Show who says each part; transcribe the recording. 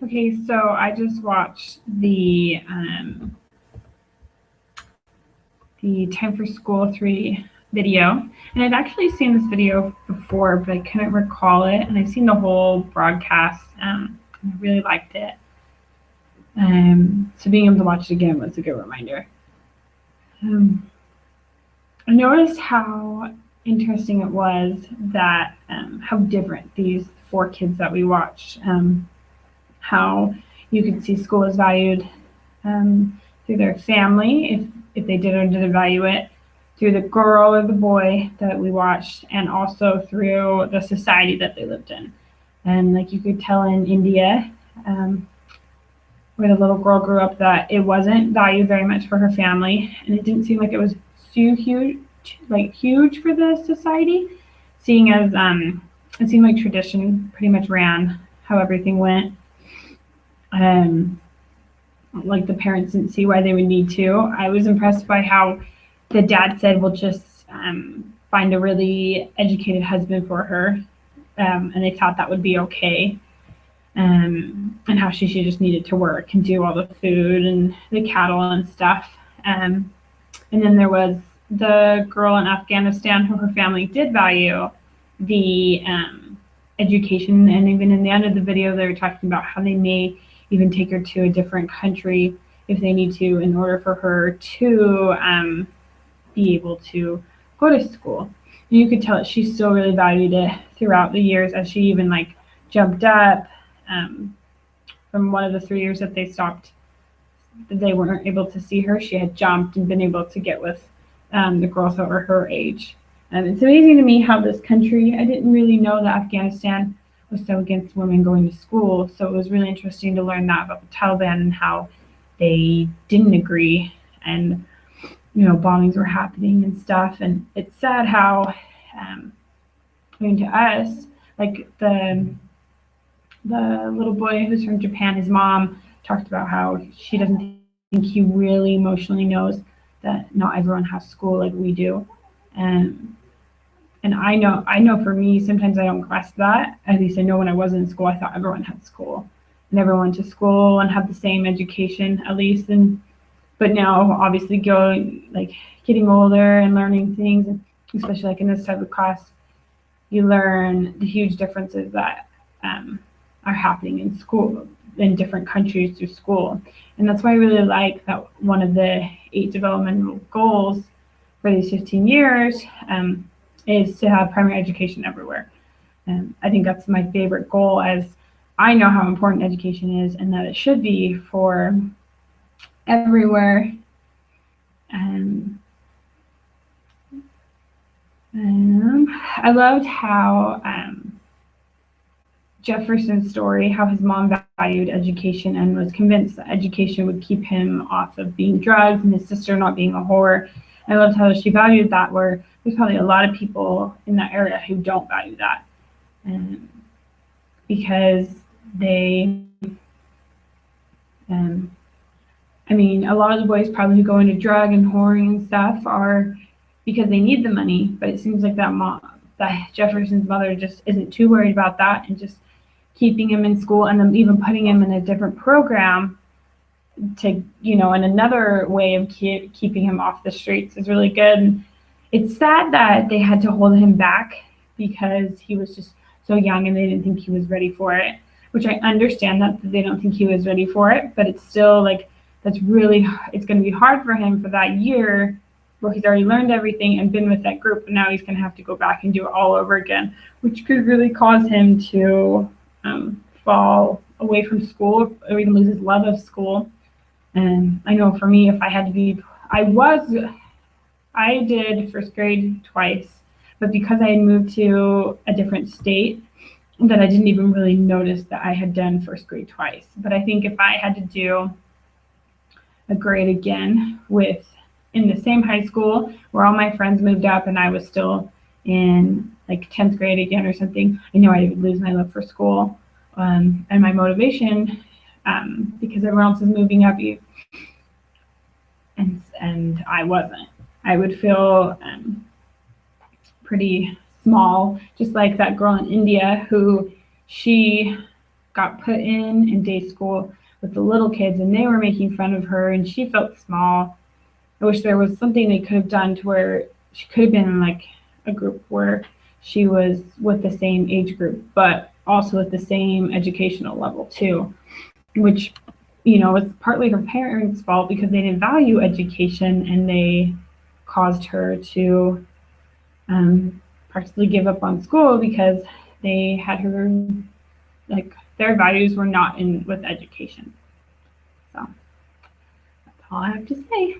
Speaker 1: Okay, so I just watched the Time for School 3 video, and I'd actually seen this video before, but I couldn't recall it, and I've seen the whole broadcast. I really liked it. So being able to watch it again was a good reminder. Um, I noticed how interesting it was that how different these four kids that we watched, how you could see school is valued through their family, if they did or didn't value it, through the girl or the boy that we watched, and also through the society that they lived in. And like you could tell in India, where the little girl grew up, that it wasn't valued very much for her family, and it didn't seem like it was too huge for the society, seeing as it seemed like tradition pretty much ran how everything went. Um, like the parents didn't see why they would need to. I was impressed by how the dad said, "We'll just find a really educated husband for her," and they thought that would be okay. And how she just needed to work and do all the food and the cattle and stuff. And then there was the girl in Afghanistan who her family did value the education, and even in the end of the video, they were talking about how they may even take her to a different country if they need to in order for her to be able to go to school. And you could tell that she still really valued it throughout the years, as she even like jumped up from one of the 3 years that they stopped, that they weren't able to see her. She had jumped and been able to get with the girls that were her age. It's amazing to me how this country, I didn't really know that Afghanistan was so against women going to school. So it was really interesting to learn that about the Taliban and how they didn't agree, and bombings were happening and stuff. And it's sad how, to us, like the little boy who's from Japan, his mom talked about how she doesn't think he really emotionally knows that not everyone has school like we do. And I know for me, sometimes I don't grasp that. At least I know when I was in school, I thought everyone had school and everyone went to school and had the same education at least. But now obviously getting older and learning things, and especially like in this type of class, you learn the huge differences that are happening in school in different countries through school. And that's why I really like that one of the 8 developmental goals for these 15 years is to have primary education everywhere. I think that's my favorite goal, as I know how important education is and that it should be for everywhere. I loved how Jefferson's story, how his mom valued education and was convinced that education would keep him off of being drugged and his sister not being a whore. I loved how she valued that, where there's probably a lot of people in that area who don't value that, because they, a lot of the boys probably who go into drug and whoring and stuff are because they need the money, but it seems like that Jefferson's mother just isn't too worried about that, and just keeping him in school, and then even putting him in a different program to, in another way of keeping him off the streets is really good. And it's sad that they had to hold him back because he was just so young and they didn't think he was ready for it, which I understand that they don't think he was ready for it, but it's still like, it's going to be hard for him for that year where he's already learned everything and been with that group, and now he's going to have to go back and do it all over again, which could really cause him to fall away from school or even lose his love of school. And I know for me, if I had to be, I did first grade twice, but because I had moved to a different state, that I didn't even really notice that I had done first grade twice. But I think if I had to do a grade again in the same high school where all my friends moved up and I was still in like 10th grade again or something, I know I would lose my love for school and my motivation, because everyone else is moving up, and I wasn't. I would feel pretty small, just like that girl in India who she got put in day school with the little kids, and they were making fun of her, and she felt small. I wish there was something they could have done to where she could have been in like a group where she was with the same age group, but also at the same educational level too, which, you know, was partly her parents' fault because they didn't value education and they caused her to practically give up on school because they had her, like, their values were not in with education. So that's all I have to say.